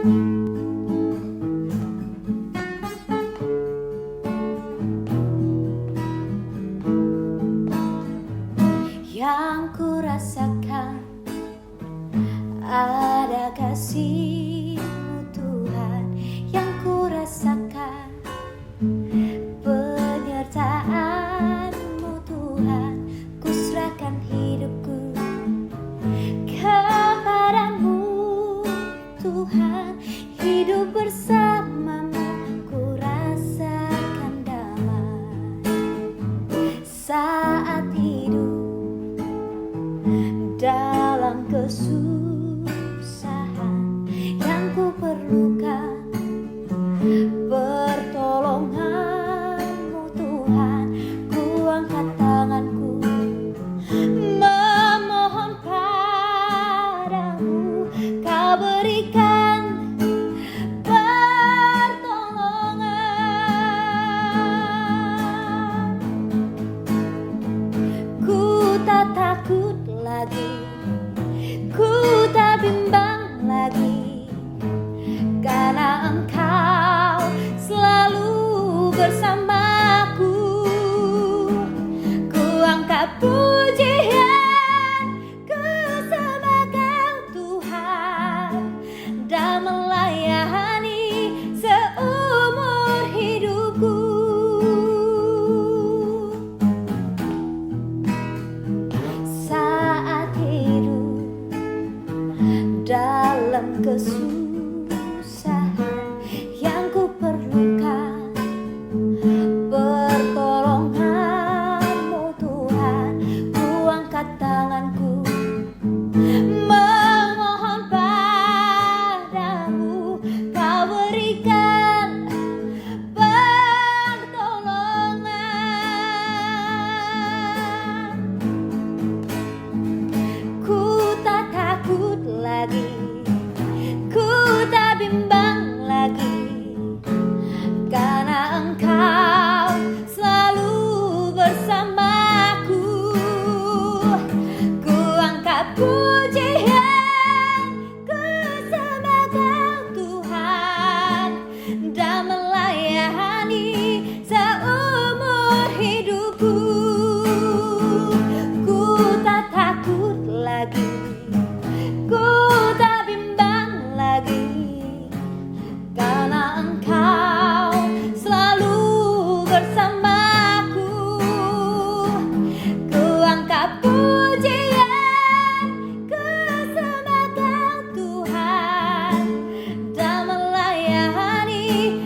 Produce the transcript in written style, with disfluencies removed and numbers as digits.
Yang ku rasakan ada kasih-Mu Tuhan, yang ku rasakan penyertaan-Mu Tuhan. Ku serahkan hidupku kepadamu Tuhan, hidup bersama-Mu ku rasakan damai saat hidup dalam kesusahan. Yang ku perlukan pertolongan-Mu Tuhan. Ku angkat tanganku memohon padamu, Kau berikan pertolongan. Ku tak takut lagi, ku tak bimbang lagi, karena Engkau selalu bersamaku. Ku angkat pujian ku sama Kau Tuhan, dan melayani seumur hidupku. Saat hidup dalam kesusahan, yang ku perlukan pertolongan-Mu Tuhan. Ku angkat tanganku memohon padamu, Kau berikan pertolongan. Ku tak takut lagi, ku tak bimbang lagi, karena Engkau selalu bersamaku. Ku angkat pujian ku sama Kau Tuhan, dan melayani seumur hidupku. Ku tak takut lagi, ku tak bimbang lagi, karena Engkau selalu bersamaku. Ku angkat pujian ku sama Kau Tuhan, dan melayani